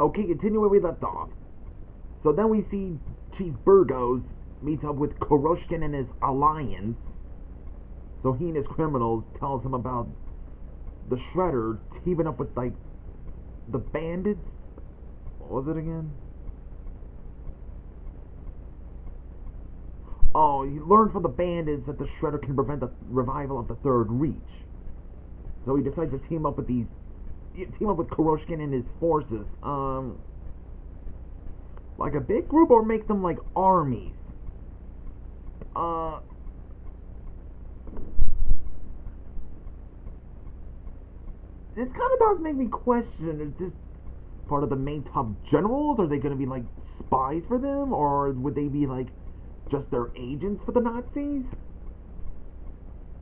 Okay, continue where we left off. So then we see Chief Burgos meets up with Kuroshkin and his alliance. So he and his criminals tells him about the Shredder teaming up with, like, the bandits. What was it again? Oh, he learned from the bandits that the Shredder can prevent the revival of the Third Reach. So he decides to team up with Kuroshkin and his forces. Like a big group, or make them like armies. This kind of does make me question, is this part of the main top generals? Are they going to be like spies for them? Or would they be like just their agents for the Nazis?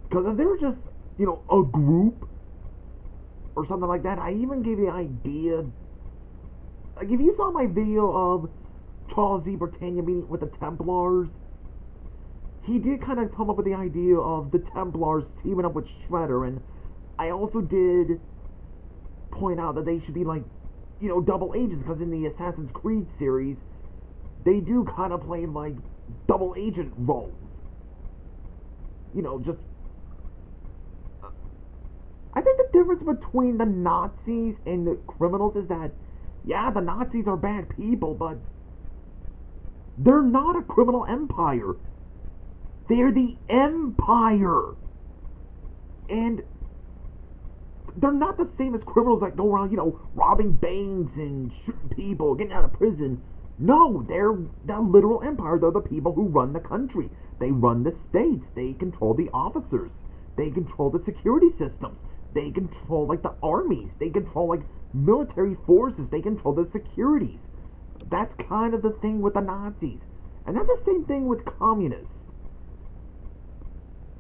Because if they were just, a group or something like that, I even gave the idea. Like, if you saw my video of Charles Z. Britannia meeting with the Templars, he did kind of come up with the idea of the Templars teaming up with Shredder, and I also did point out that they should be like, double agents, because in the Assassin's Creed series, they do kind of play like double agent roles. Just I think the difference between the Nazis and the criminals is that, yeah, the Nazis are bad people, but they're not a criminal empire. They're the Empire. And they're not the same as criminals that go around, robbing banks and shooting people, getting out of prison. No, they're the literal empire. They're the people who run the country. They run the states. They control the officers. They control the security systems. They control, like, the armies. They control, like, military forces. They control the securities. That's kind of the thing with the Nazis. And that's the same thing with communists.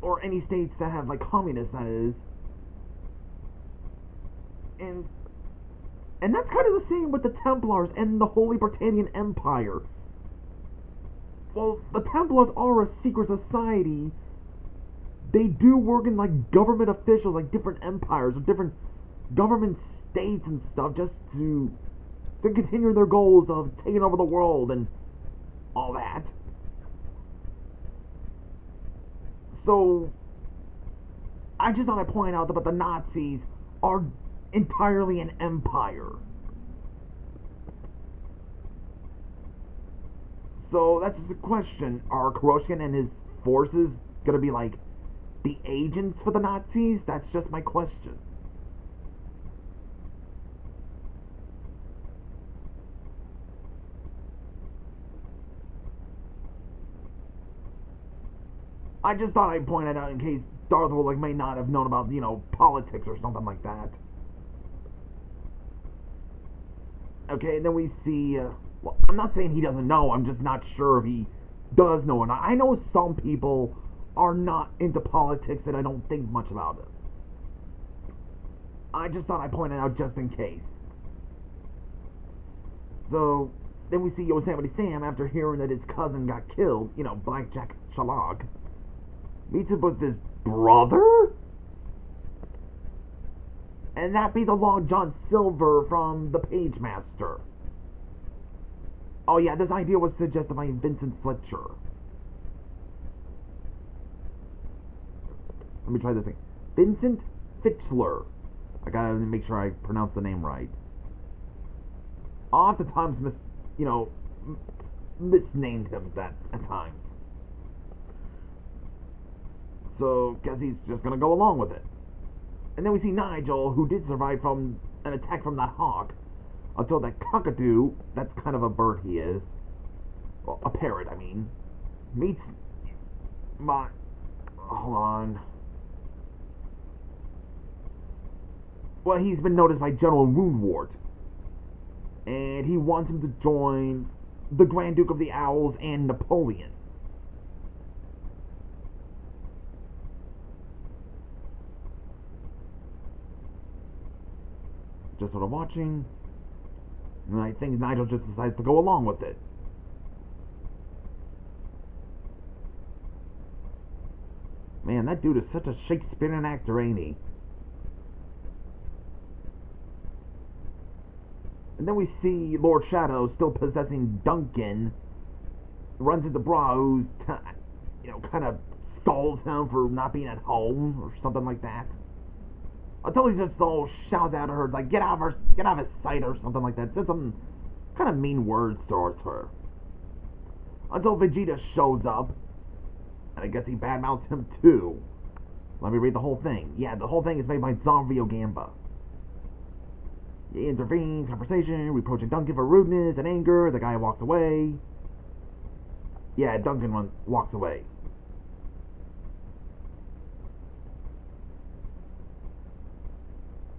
Or any states that have, like, communists, that is. And that's kind of the same with the Templars and the Holy Britannian Empire. Well, the Templars are a secret society. They do work in, like, government officials, like different empires or different government states and stuff, just to continue their goals of taking over the world and all that. So I just thought I'd point out that the Nazis are entirely an empire. So that's the question. Are Kuroshkin and his forces gonna be like the agents for the Nazis? That's just my question. I just thought I'd point it out in case Darth Vader may not have known about, politics or something like that. Okay, and then we see, well, I'm not saying he doesn't know, I'm just not sure if he does know or not. I know some people are not into politics and I don't think much about it. I just thought I'd point it out just in case. So, then we see Yosemite Sam, after hearing that his cousin got killed, Blackjack Shalog, meets up with his brother? And that be the Long John Silver from The Pagemaster. Oh yeah, this idea was suggested by Vincent Fletcher. Let me try this thing. Vincent Fitzler. I gotta make sure I pronounce the name right. Oftentimes misnamed him that at times. So, guess he's just gonna go along with it. And then we see Nigel, who did survive from an attack from that hawk, until that cockatoo, that's kind of a bird he is, well, a parrot, I mean, meets my, hold on, well, he's been noticed by General Woundwort, and he wants him to join the Grand Duke of the Owls and Napoleon. Just sort of watching, and I think Nigel just decides to go along with it. Man, that dude is such a Shakespearean actor, ain't he? And then we see Lord Shadow still possessing Duncan, runs into Bra, who's, kind of scolds him for not being at home or something like that. Until he just all shouts out at her, like, get out of his sight or something like that. Said some kind of mean words towards her. Until Vegeta shows up, and I guess he badmouths him too. Let me read the whole thing. Yeah, the whole thing is made by Zanvio Gamba. He intervenes, conversation, reproaching Duncan for rudeness and anger. The guy walks away. Yeah, Duncan walks away.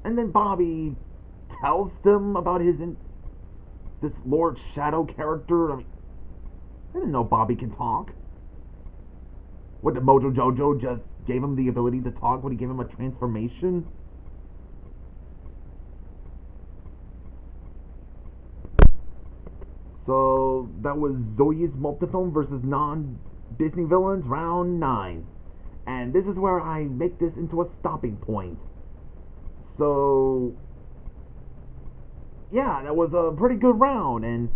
And then Bobby tells them about this Lord Shadow character. I mean, I didn't know Bobby can talk. What, did Mojo Jojo just gave him the ability to talk when he gave him a transformation? So that was Soyuzmultfilm versus non-Disney villains, round 9. And this is where I make this into a stopping point. So, yeah, that was a pretty good round. And,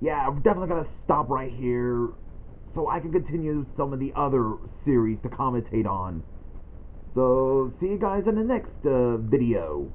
yeah, I'm definitely going to stop right here so I can continue some of the other series to commentate on. So, see you guys in the next video.